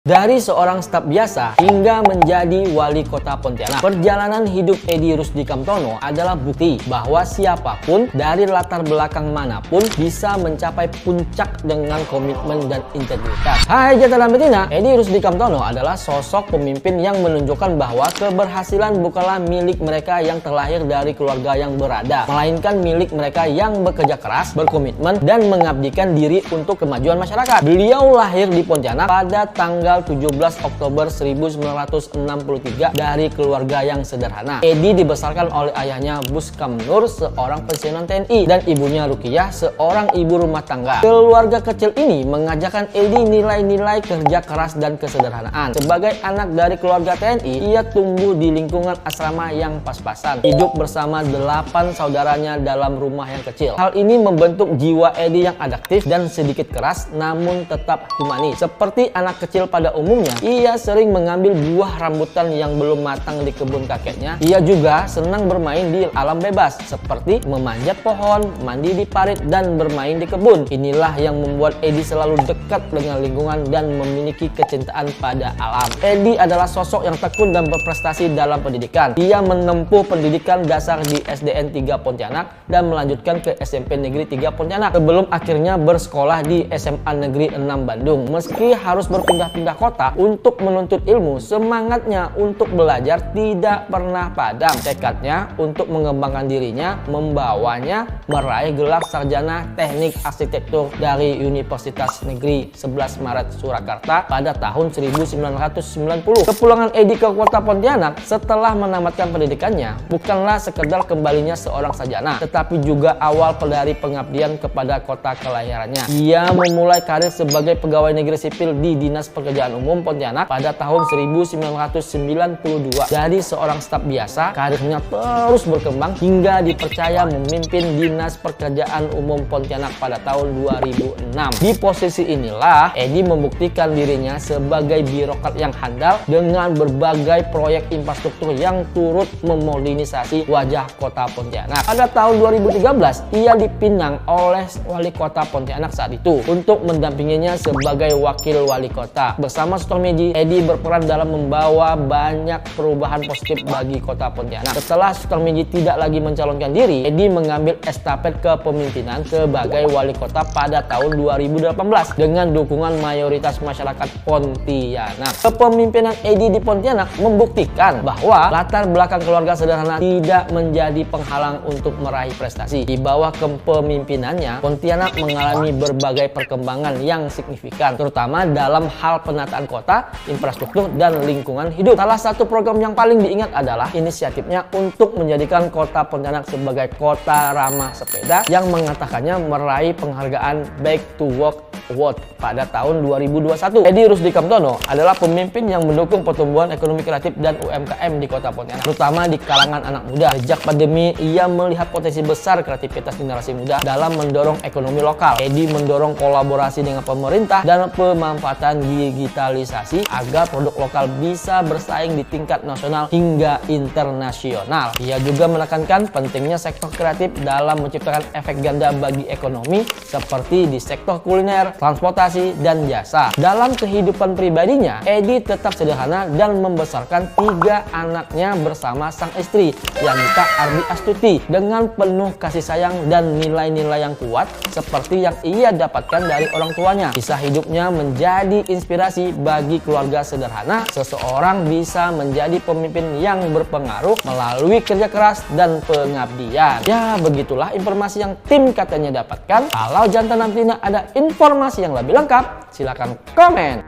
Dari seorang staf biasa hingga menjadi wali kota Pontianak, perjalanan hidup Edi Rusdi Kamtono adalah bukti bahwa siapapun dari latar belakang manapun bisa mencapai puncak dengan komitmen dan integritas. Hai jantan dan betina, Edi Rusdi Kamtono adalah sosok pemimpin yang menunjukkan bahwa keberhasilan bukanlah milik mereka yang terlahir dari keluarga yang berada, melainkan milik mereka yang bekerja keras, berkomitmen, dan mengabdikan diri untuk kemajuan masyarakat. Beliau lahir di Pontianak pada tanggal 17 Oktober 1963 dari keluarga yang sederhana. Edi dibesarkan oleh ayahnya Bus Kamnur, seorang pensiunan TNI, dan ibunya Rukiah, seorang ibu rumah tangga. Keluarga kecil ini mengajarkan Edi nilai-nilai kerja keras dan kesederhanaan. Sebagai anak dari keluarga TNI, ia tumbuh di lingkungan asrama yang pas-pasan, hidup bersama 8 saudaranya dalam rumah yang kecil. Hal ini membentuk jiwa Edi yang adaptif dan sedikit keras namun tetap humanis. Seperti anak kecil pada umumnya, ia sering mengambil buah rambutan yang belum matang di kebun kakeknya. Ia juga senang bermain di alam bebas, seperti memanjat pohon, mandi di parit, dan bermain di kebun. Inilah yang membuat Edi selalu dekat dengan lingkungan dan memiliki kecintaan pada alam. Edi adalah sosok yang tekun dan berprestasi dalam pendidikan. Ia menempuh pendidikan dasar di SDN 3 Pontianak dan melanjutkan ke SMP Negeri 3 Pontianak sebelum akhirnya bersekolah di SMA Negeri 6 Bandung. Meski harus berpindah-pindah kota untuk menuntut ilmu, semangatnya untuk belajar tidak pernah padam. Tekadnya untuk mengembangkan dirinya membawanya meraih gelar sarjana teknik arsitektur dari Universitas Negeri 11 Maret Surakarta pada tahun 1990. Kepulangan Edi ke kota Pontianak setelah menamatkan pendidikannya bukanlah sekedar kembalinya seorang sarjana, tetapi juga awal dari pengabdian kepada kota kelahirannya. Ia memulai karir sebagai pegawai negeri sipil di Dinas Pekerjaan Umum Pontianak pada tahun 1992. Dari seorang staf biasa, karirnya terus berkembang hingga dipercaya memimpin Dinas Pekerjaan Umum Pontianak pada tahun 2006. Di posisi inilah Edi membuktikan dirinya sebagai birokrat yang handal dengan berbagai proyek infrastruktur yang turut memodernisasi wajah kota Pontianak. Pada tahun 2013, ia dipinang oleh wali kota Pontianak saat itu untuk mendampinginya sebagai wakil wali kota. Bersama Sutarmiji, Edi berperan dalam membawa banyak perubahan positif bagi kota Pontianak. Setelah Sutarmiji tidak lagi mencalonkan diri, Edi mengambil estafet kepemimpinan sebagai wali kota pada tahun 2018 dengan dukungan mayoritas masyarakat Pontianak. Kepemimpinan Edi di Pontianak membuktikan bahwa latar belakang keluarga sederhana tidak menjadi penghalang untuk meraih prestasi. Di bawah kepemimpinannya, Pontianak mengalami berbagai perkembangan yang signifikan, terutama dalam hal penataan kota, infrastruktur, dan lingkungan hidup. Salah satu program yang paling diingat adalah inisiatifnya untuk menjadikan kota Pontianak sebagai kota ramah sepeda yang mengatakannya meraih penghargaan Back to Work Award pada tahun 2021. Edi Rusdi Kamtono adalah pemimpin yang mendukung pertumbuhan ekonomi kreatif dan UMKM di kota Pontianak, terutama di kalangan anak muda. Sejak pandemi, ia melihat potensi besar kreativitas generasi muda dalam mendorong ekonomi lokal. Edi mendorong kolaborasi dengan pemerintah dan pemanfaatan digitalisasi agar produk lokal bisa bersaing di tingkat nasional hingga internasional. Ia juga menekankan pentingnya sektor kreatif dalam menciptakan efek ganda bagi ekonomi seperti di sektor kuliner, transportasi, dan jasa. Dalam kehidupan pribadinya, Edi tetap sederhana dan membesarkan 3 anaknya bersama sang istri, Yanita Ardi Astuti, dengan penuh kasih sayang dan nilai-nilai yang kuat seperti yang ia dapatkan dari orang tuanya. Kisah hidupnya menjadi inspirasi bagi keluarga sederhana. Seseorang bisa menjadi pemimpin yang berpengaruh melalui kerja keras dan pengabdian. Ya, begitulah informasi yang tim katanya dapatkan. Kalau jantan dan betina ada informasi yang lebih lengkap, silakan komen.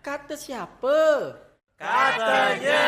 Kata siapa? Katanya.